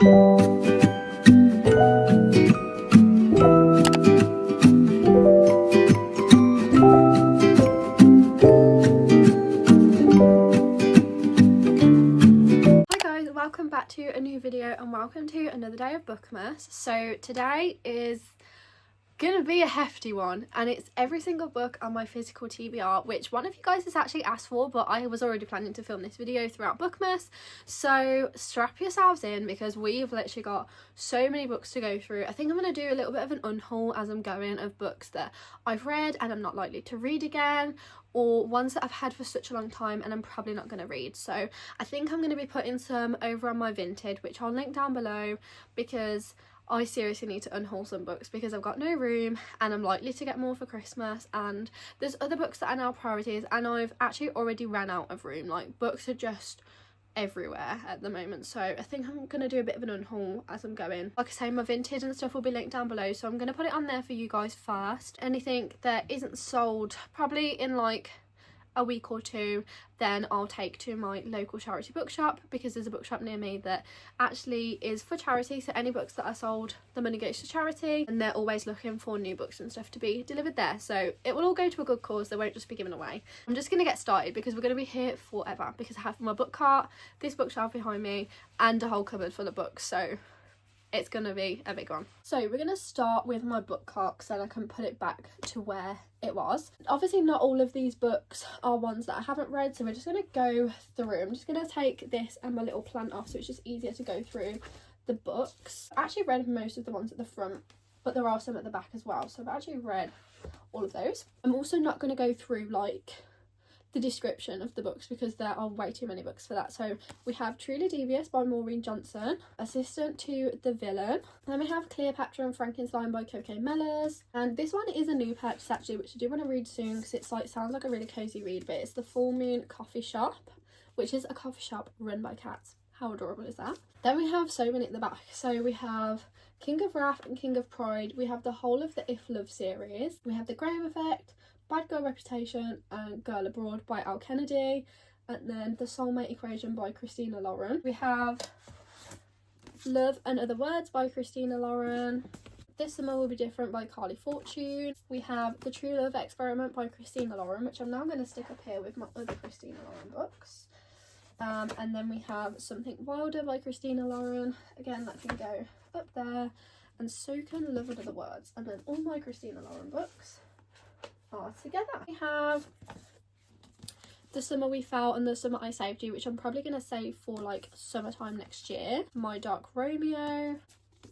Welcome back to a new video and welcome to another day of Bookmas. So today is gonna be a hefty one and it's every single book on my physical TBR, which one of you guys has actually asked for, but I was already planning to film this video throughout Bookmas, so strap yourselves in because we've literally got so many books to go through. I think I'm going to do a little bit of an unhaul as I'm going of books that I've read and I'm not likely to read again, or ones that I've had for such a long time and I'm probably not going to read. So I think I'm going to be putting some over on my Vinted, which I'll link down below, because I seriously need to unhaul some books because I've got no room and I'm likely to get more for Christmas, and there's other books that are now priorities and I've actually already ran out of room. Like, books are just everywhere at the moment, so I think I'm gonna do a bit of an unhaul as I'm going. Like I say, my Vinted and stuff will be linked down below, so I'm gonna put it on there for you guys first. Anything that isn't sold probably in like a week or two, then I'll take to my local charity bookshop, because there's a bookshop near me that actually is for charity, so any books that are sold, the money goes to charity, and they're always looking for new books and stuff to be delivered there, so it will all go to a good cause. They won't just be given away. I'm just gonna get started because we're gonna be here forever, because I have my book cart, this bookshelf behind me, and a whole cupboard full of books, so it's gonna be a big one. So we're gonna start with my book cart so then I can put it back to where it was. Obviously not all of these books are ones that I haven't read, so we're just gonna go through. I'm just gonna take this and my little plant off so it's just easier to go through the books. I actually read most of the ones at the front, but there are some at the back as well, so I've actually read all of those. I'm also not gonna go through like the description of the books because there are way too many books for that. So we have Truly Devious by Maureen Johnson, Assistant to the Villain, then we have Cleopatra and Frankenstein by Coco Mellors, and this one is a new purchase actually, which I do want to read soon because it's like sounds like a really cozy read, but it's The Full Moon Coffee Shop, which is a coffee shop run by cats. How adorable is that? Then we have so many at the back. So we have King of Wrath and King of Pride, we have the whole of the If Love series, we have The Graham Effect, Bad Girl Reputation, and Girl Abroad by Al Kennedy, and then The Soulmate Equation by Christina Lauren. We have Love and Other Words by Christina Lauren, This Summer Will Be Different by Carly Fortune. We have The True Love Experiment by Christina Lauren, which I'm now going to stick up here with my other Christina Lauren books. And then we have Something Wilder by Christina Lauren, again that can go up there, and so can Love and Other Words, and then all my Christina Lauren books are together. We have The Summer We Fell and The Summer I Saved You, which I'm probably going to save for like summertime next year. My Dark Romeo,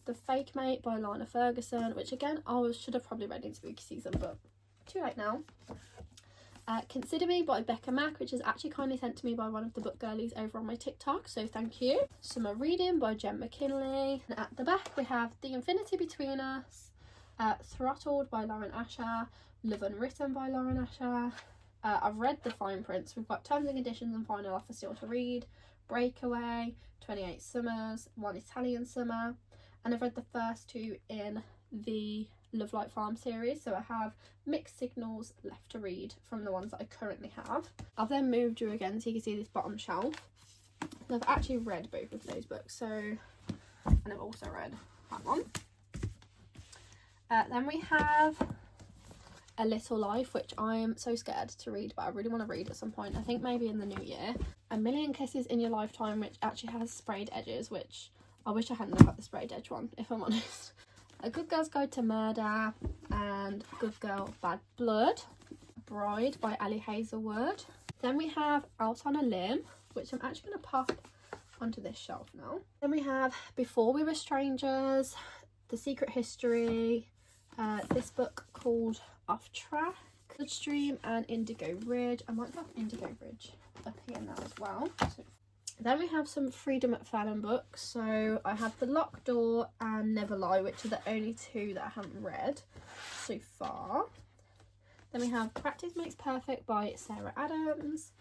The Fake Mate by Lana Ferguson, which again I should have probably read in spooky season, but too late now. Consider Me by Becca Mack, which is actually kindly sent to me by one of the book girlies over on my TikTok, so thank you. Summer Reading by Jen McKinley, and at the back we have The Infinity Between Us, Throttled by Lauren Asher, Love Unwritten by Lauren Asher. I've read the fine prints. We've got Terms and Conditions and Final Offer still to read, Breakaway, 28 Summers, One Italian Summer, and I've read the first two in the Love Light Farm series, so I have Mixed Signals left to read from the ones that I currently have. I've then moved you again so you can see this bottom shelf. I've actually read both of those books, so, and I've also read that one. Then we have A Little Life, which I'm so scared to read, but I really want to read at some point. I think maybe in the new year. A Million Kisses in Your Lifetime, which actually has sprayed edges, which I wish I hadn't got the sprayed edge one, if I'm honest. A Good Girl's Guide to Murder, and Good Girl Bad Blood, Bride by Ali Hazelwood. Then we have Out on a Limb, which I'm actually going to pop onto this shelf now. Then we have Before We Were Strangers, The Secret History, this book called Off Track, Bloodstream, and Indigo Ridge. I might have Indigo Ridge up here now as well. So then we have some Frida McFarlane books. So I have The Locked Door and Never Lie, which are the only two that I haven't read so far. Then we have Practice Makes Perfect by Sarah Adams,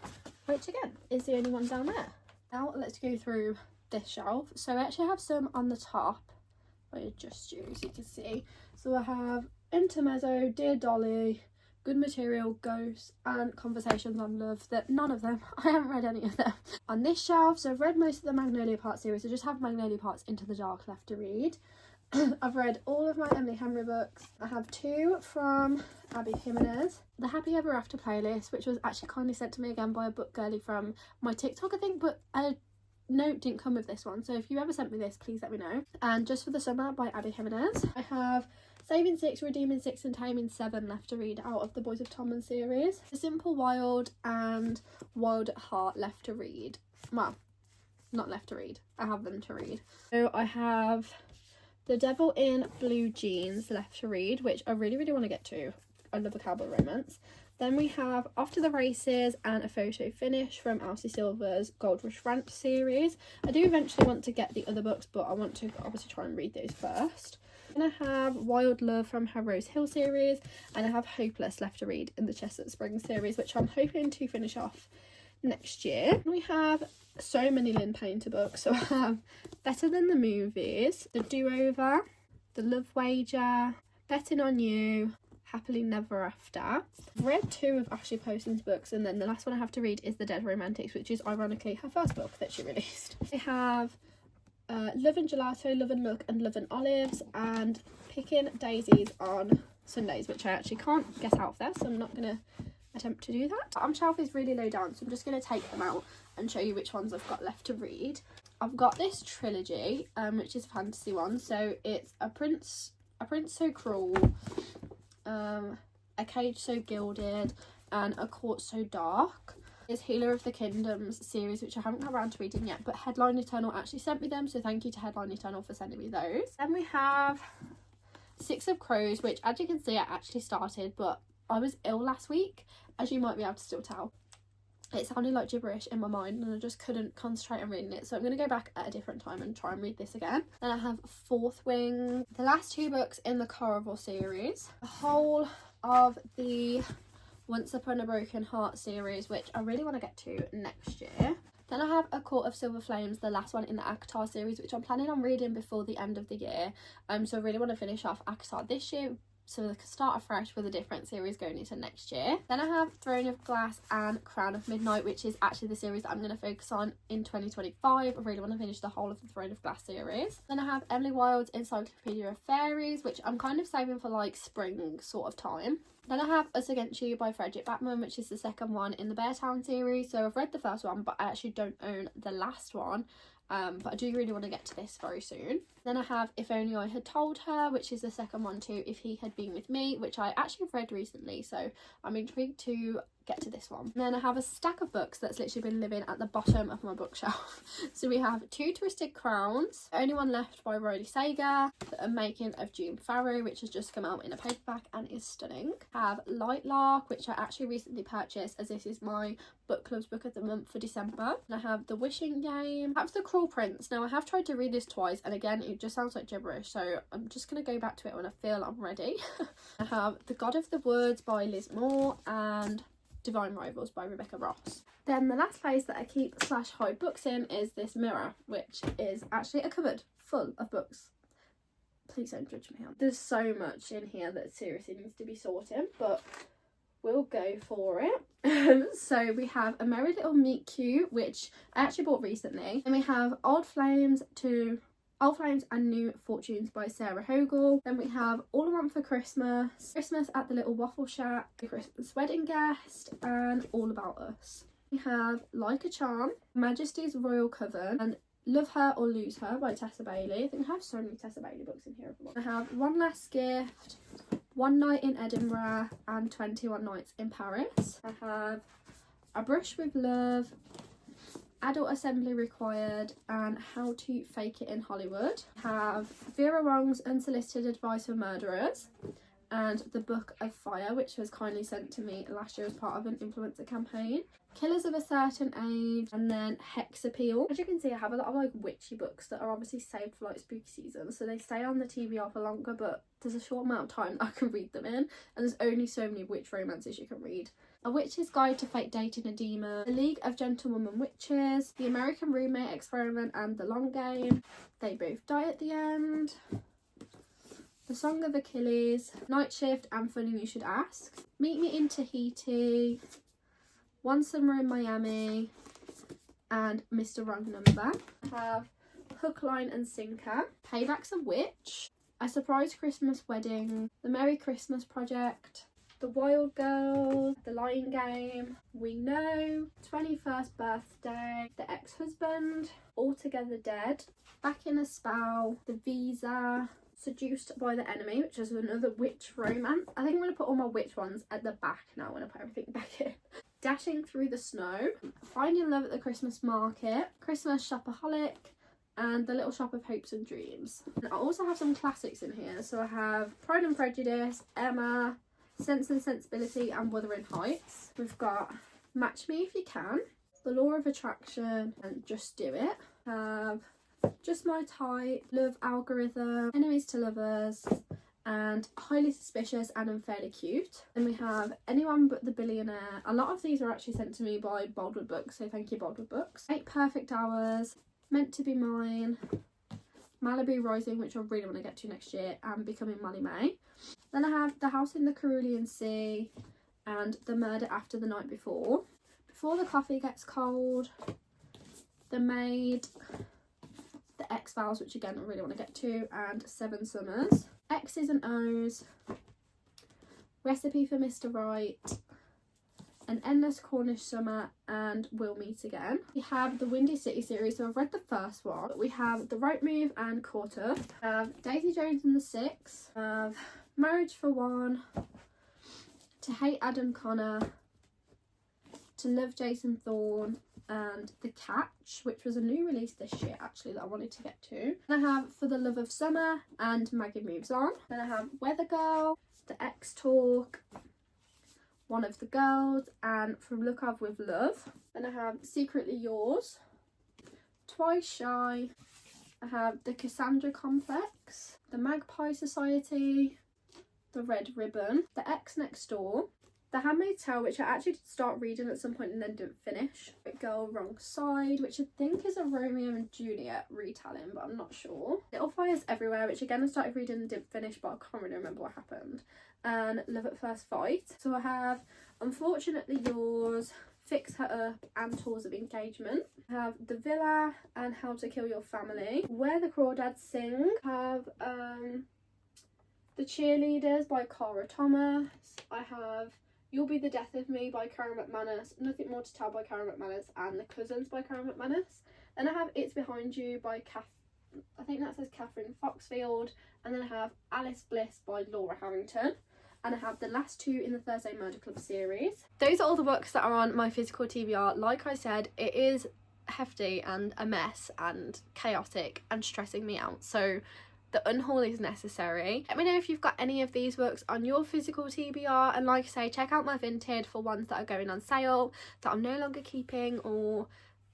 which again is the only one down there. Now let's go through this shelf. So I actually have some on the top. I adjust you so you can see. So I have Intermezzo, Dear Dolly, Good Material, Ghosts and Conversations on Love. That none of them, I haven't read any of them. On this shelf, so I've read most of the Magnolia Parts series. I just have Magnolia Parts Into the Dark left to read. I've read all of my Emily Henry books. I have 2 from Abby Jimenez. The Happy Ever After playlist, which was actually kindly sent to me again by a book girlie from my TikTok, I think, but a note didn't come with this one. So if you ever sent me this, please let me know. And Just for the Summer by Abby Jimenez. I have Saving 6, Redeeming 6 and Taming 7 left to read out of the Boys of Tommen series. The Simple Wild and Wild at Heart left to read. Well, not left to read. I have them to read. So I have The Devil in Blue Jeans left to read, which I really, really want to get to. I love a cowboy romance. Then we have Off to the Races and A Photo Finish from Elsie Silver's Gold Rush Ranch series. I do eventually want to get the other books, but I want to obviously try and read those first. Then I have Wild Love from her Rose Hill series, and I have Hopeless left to read in the Chestnut Springs series, which I'm hoping to finish off next year. And we have so many Lynn Painter books. So I have Better Than the Movies, The Do-Over, The Love Wager, Betting on You, Happily Never After. I've read 2 of Ashley Poston's books, and then the last one I have to read is The Dead Romantics, which is ironically her first book that she released. I have Love and Gelato, Love and Look and Love and Olives, and Picking Daisies on Sundays, which I actually can't get out of there, so I'm not going to attempt to do that. Our shelf is really low down, so I'm just going to take them out and show you which ones I've got left to read. I've got this trilogy, which is a fantasy one. So it's A Prince So Cruel, A Cage So Gilded, and A Court So Dark. Is Healer of the Kingdoms series, which I haven't got around to reading yet, but Headline Eternal actually sent me them, so thank you to Headline Eternal for sending me those. Then we have Six of Crows, which, as you can see, I actually started, but I was ill last week, as you might be able to still tell. It sounded like gibberish in my mind and I just couldn't concentrate on reading it, so I'm going to go back at a different time and try and read this again. Then I have Fourth Wing, the last 2 books in the Corrival series, the whole of the Once Upon a Broken Heart series, which I really want to get to next year. Then I have A Court of Silver Flames, the last one in the ACOTAR series, which I'm planning on reading before the end of the year. So I really want to finish off ACOTAR this year, so I can start afresh with a different series going into next year. Then I have Throne of Glass and Crown of Midnight, which is actually the series that I'm going to focus on in 2025. I really want to finish the whole of the Throne of Glass series. Then I have Emily Wilde's Encyclopedia of Fairies, which I'm kind of saving for like spring sort of time. Then I have Us Against You by Frederick Backman, which is the second one in the Beartown series. So I've read the first one, but I actually don't own the last one. But I do really want to get to this very soon. Then I have If Only I Had Told Her, which is the second one to If He Had Been With Me, which I actually have read recently, so I'm intrigued to get to this one. And then I have a stack of books that's literally been living at the bottom of my bookshelf. So we have Two Twisted Crowns, The Only One Left by Riley Sager, The Unmaking of June Farrow, which has just come out in a paperback and is stunning. I have Light Lark, which I actually recently purchased, as this is my book club's book of the month for December. And I have The Wishing Game. I have The Cruel Prince. Now I have tried to read this twice, and again it just sounds like gibberish, so I'm just going to go back to it when I feel I'm ready. I have The God of the Woods by Liz Moore and Divine Rivals by Rebecca Ross. Then the last place that I keep / hide books in is this mirror, which is actually a cupboard full of books. Please don't judge me. There's so much in here that seriously needs to be sorted, but we'll go for it. So we have A Merry Little Meet Cute, which I actually bought recently. Then we have Old Flames and New Fortunes by Sarah Hogle. Then we have All I Want for Christmas, Christmas at the Little Waffle Shack, The Christmas Wedding Guest, and All About Us. We have Like a Charm, Majesty's Royal Coven, and Love Her or Lose Her by Tessa Bailey. I think I have so many Tessa Bailey books in here. I have One Last Gift, One Night in Edinburgh, and 21 Nights in Paris. I have A Brush with Love, Adult Assembly Required, and How to Fake It in Hollywood. I have Vera Wong's Unsolicited Advice for Murderers, and The Book of Fire, which was kindly sent to me last year as part of an influencer campaign. Killers of a Certain Age, and then Hex Appeal. As you can see, I have a lot of like witchy books that are obviously saved for like spooky season, so they stay on the TBR for longer, but there's a short amount of time that I can read them in, and there's only so many witch romances you can read. A Witch's Guide to Fake Dating a Demon, The League of Gentlewoman Witches, The American Roommate Experiment, and The Long Game. They Both Die at the End, The Song of Achilles, Night Shift and Funny You Should Ask, Meet Me in Tahiti, One Summer in Miami and Mr. Wrong Number. I have Hook, Line and Sinker, Payback's a Witch, A Surprise Christmas Wedding, The Merry Christmas Project, The Wild Girls, The Lying Game, We Know, 21st Birthday, The Ex-Husband, Altogether Dead, Back in a Spell, The Visa, Seduced by the Enemy, which is another witch romance. I think I'm going to put all my witch ones at the back now when I put everything back in. Dashing Through the Snow, Finding Love at the Christmas Market, Christmas Shopaholic, and The Little Shop of Hopes and Dreams. And I also have some classics in here. So I have Pride and Prejudice, Emma, Sense and Sensibility and Wuthering Heights. We've got Match Me If You Can, The Law of Attraction and Just Do It. Just My Type, Love Algorithm, Enemies to Lovers, and Highly Suspicious and Unfairly Cute. Then we have Anyone But the Billionaire. A lot of these are actually sent to me by Boldwood Books, so thank you Boldwood Books. 8 Perfect Hours, Meant to Be Mine, Malibu Rising, which I really want to get to next year, and Becoming Molly May. Then I have The House in the Cerulean Sea and The Murder After the Night Before. Before the Coffee Gets Cold, The Maid, The X-Files, which again I really want to get to, and 7 Summers. X's and O's, Recipe for Mr. Right, An Endless Cornish Summer, and We'll Meet Again. We have the Windy City series, so I've read the first one. But we have The Right Move and Caught Up. We have Daisy Jones and the Six. We have Marriage for One, To Hate Adam Connor, To Love Jason Thorne, and The Catch, which was a new release this year actually that I wanted to get to. Then I have For the Love of Summer and Maggie Moves On. Then I have Weather Girl, The X Talk, One of the Girls, and From Lukov with Love. Then I have Secretly Yours, Twice Shy. I have The Cassandra Complex, The Magpie Society, The Red Ribbon, The X Next Door, The Handmaid's Tale, which I actually did start reading at some point and then didn't finish. Girl Wrong Side, which I think is a Romeo and Juliet retelling, but I'm not sure. Little Fires Everywhere, which again I started reading and didn't finish, but I can't really remember what happened. And Love at First Fight. So I have Unfortunately Yours, Fix Her Up, and Tours of Engagement. I have The Villa and How to Kill Your Family. Where the Crawdads Sing. I have The Cheerleaders by Cara Thomas. I have You'll Be the Death of Me by Karen McManus, Nothing More to Tell by Karen McManus, and The Cousins by Karen McManus. Then I have It's Behind You by I think that says Catherine Foxfield. And then I have Alice Bliss by Laura Harrington. And I have the last 2 in the Thursday Murder Club series. Those are all the books that are on my physical TBR. Like I said, it is hefty and a mess and chaotic and stressing me out. So the unhaul is necessary. Let me know if you've got any of these books on your physical TBR, and like I say, check out my Vinted for ones that are going on sale that I'm no longer keeping or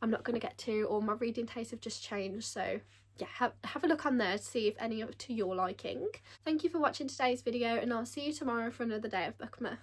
I'm not going to get to, or my reading tastes have just changed. So yeah, have a look on there to see if any are to your liking. Thank you for watching today's video, and I'll see you tomorrow for another day of Bookmas.